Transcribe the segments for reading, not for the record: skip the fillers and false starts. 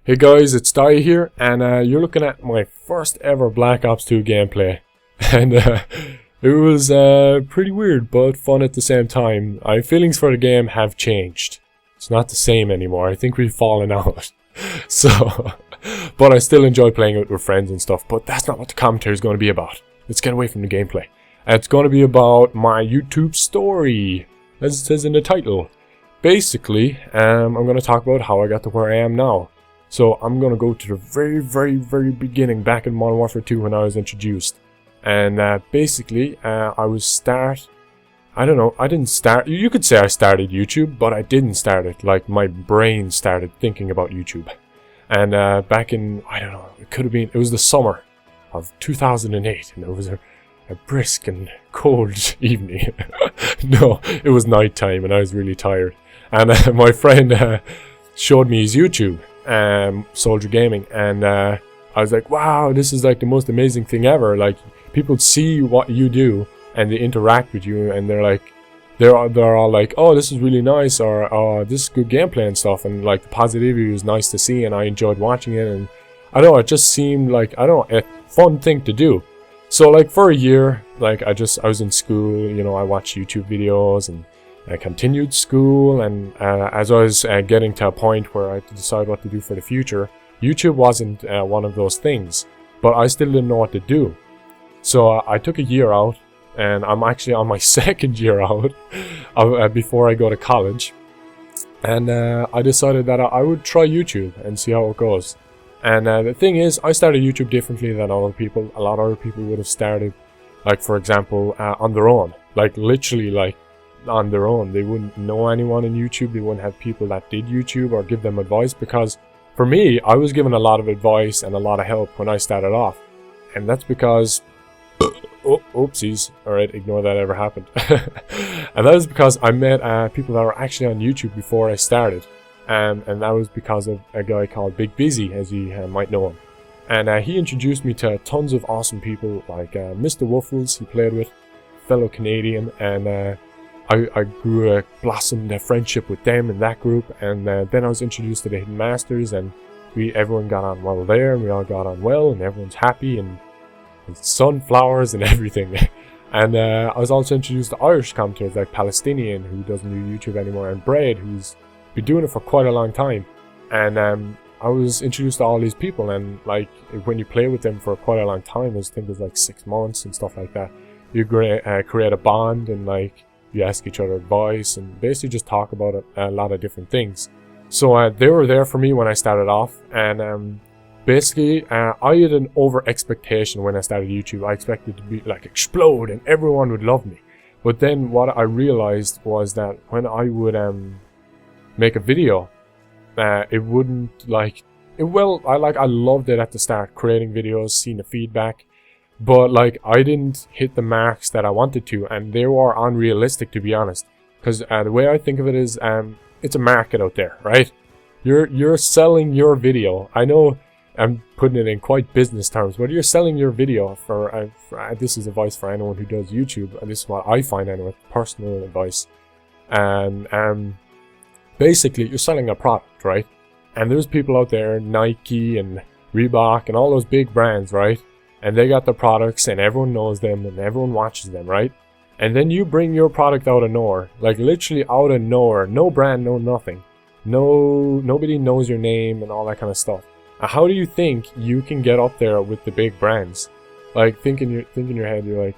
Hey guys, it's Daithi here, and you're looking at my first ever Black Ops 2 gameplay. And it was pretty weird, but fun at the same time. My feelings for the game have changed. It's not the same anymore. I think we've fallen out. So, but I still enjoy playing it with friends and stuff, but that's not what the commentary is going to be about. Let's get away from the gameplay. It's going to be about my YouTube story, as it says in the title. Basically, I'm going to talk about how I got to where I am now. So I'm going to go to the very beginning, back in Modern Warfare 2 when I was introduced. And basically, I didn't start, you could say I started YouTube, but I didn't start it. Like, my brain started thinking about YouTube. And back in, it was the summer of 2008, and it was a brisk and cold evening. No, it was night time, and I was really tired. And my friend showed me his YouTube. Soldier Gaming, and I was like, wow, this is like the most amazing thing ever. Like, people see what you do and they interact with you, and they're all like, oh, this is really nice, or oh, this is good gameplay and stuff, and like the positivity was nice to see, and I enjoyed watching it, and I don't know, it just seemed like, a fun thing to do. So like for a year, like I was in school, you know, I watched YouTube videos, and I continued school, and as I was getting to a point where I had to decide what to do for the future, YouTube wasn't one of those things, but I still didn't know what to do. So I took a year out, and I'm actually on my second year out before I go to college, and I decided that I would try YouTube and see how it goes. And the thing is, I started YouTube differently than other people. A lot of other people would have started, like for example, on their own, like literally like on their own. They wouldn't know anyone in YouTube, they wouldn't have people that did YouTube or give them advice, because for me, I was given a lot of advice and a lot of help when I started off, and that's because oopsies, alright, ignore that ever happened. And that was because I met people that were actually on YouTube before I started, and that was because of a guy called Big Busy, as you might know him, and he introduced me to tons of awesome people like Mr. Wuffles, he played with, fellow Canadian, and I blossomed a friendship with them in that group, and then I was introduced to the Hidden Masters, and everyone got on well there, and we all got on well, and everyone's happy, and sunflowers and everything. And I was also introduced to Irish commentators like Palestinian, who doesn't do YouTube anymore, and Braid, who's been doing it for quite a long time. And I was introduced to all these people, and like when you play with them for quite a long time, I think it was like 6 months and stuff like that, you create a bond, and like you ask each other advice and basically just talk about a lot of different things. So they were there for me when I started off, and basically I had an over expectation when I started YouTube. I expected to be like explode and everyone would love me. But then what I realized was that when I would make a video, it wouldn't like it. Well, I loved it at the start, creating videos, seeing the feedback. But like I didn't hit the marks that I wanted to, and they were unrealistic, to be honest. Because the way I think of it is, it's a market out there, right? You're selling your video. I know I'm putting it in quite business terms, but you're selling your video for this is advice for anyone who does YouTube, and this is what I find anyway, personal advice. And basically, you're selling a product, right? And there's people out there, Nike and Reebok and all those big brands, right? And they got the products, and everyone knows them, and everyone watches them, right? And then you bring your product out of nowhere, like literally out of nowhere, no brand, no nothing, nobody knows your name and all that kind of stuff. How do you think you can get up there with the big brands? Like think in your head, you're like,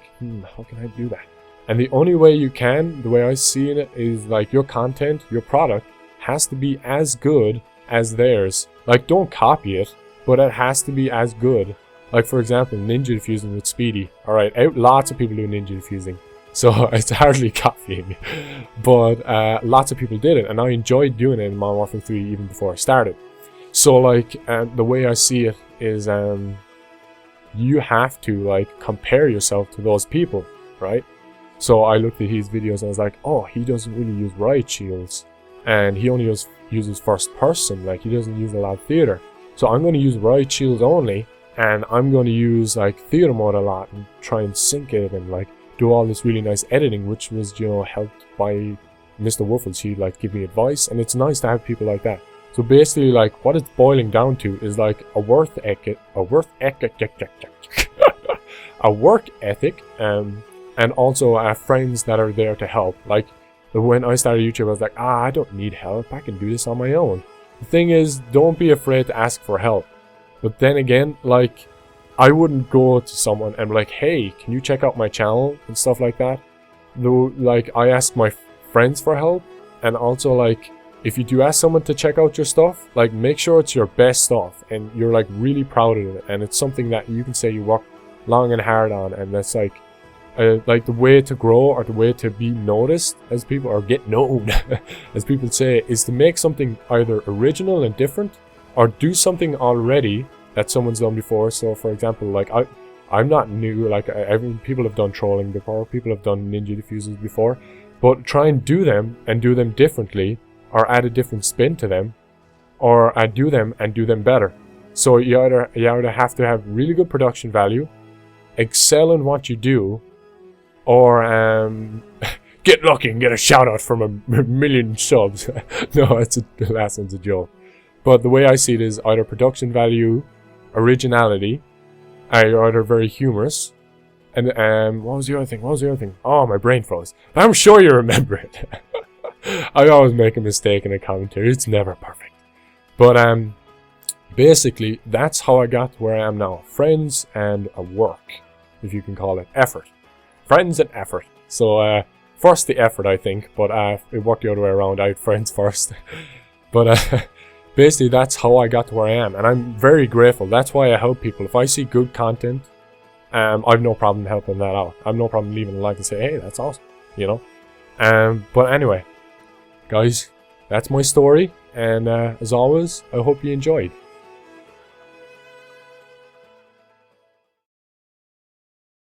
how can I do that? And the only way you can, the way I see it, is like your content, your product has to be as good as theirs. Like, don't copy it, but it has to be as good. Like, for example, ninja defusing with Speedy. Alright, lots of people do ninja defusing, so it's hardly copying. But lots of people did it, and I enjoyed doing it in Modern Warfare 3 even before I started. So, like, the way I see it is, you have to, like, compare yourself to those people, right? So I looked at his videos and I was like, oh, he doesn't really use riot shields, and he only uses first person, like, he doesn't use a lot of theater. So I'm going to use riot shields only, and I'm going to use like theater mode a lot and try and sync it and like do all this really nice editing, which was, you know, helped by Mr. Wuffles. He'd like give me advice, and it's nice to have people like that. So basically, like, what it's boiling down to is like a work ethic, and also friends that are there to help. Like, when I started YouTube, I was like, I don't need help, I can do this on my own. The thing is, don't be afraid to ask for help. But then again, like, I wouldn't go to someone and be like, hey, can you check out my channel and stuff like that. Though, like, I ask my friends for help, and also, like, if you do ask someone to check out your stuff, like, make sure it's your best stuff and you're like really proud of it, and it's something that you can say you work long and hard on, and that's like the way to grow, or the way to be noticed as people, or get known as people say, is to make something either original and different, or do something already that someone's done before. So for example, like, I'm not new, like, people have done trolling before, people have done ninja diffuses before, but try and do them differently, or add a different spin to them, or do them and do them better. So you either have to have really good production value, excel in what you do, or get lucky and get a shout out from a million subs. No, the last one's a joke. But the way I see it is either production value, originality, you're either very humorous, and what was the other thing? Oh, my brain froze. I'm sure you remember it. I always make a mistake in a commentary. It's never perfect. But basically, that's how I got to where I am now. Friends and a work, if you can call it effort. Friends and effort. So first the effort, I think, but it worked the other way around. I had friends first. But basically, that's how I got to where I am, and I'm very grateful. That's why I help people. If I see good content, I've no problem helping that out. I've no problem leaving a like and say, hey, that's awesome, you know. But anyway, guys, that's my story, and as always, I hope you enjoyed.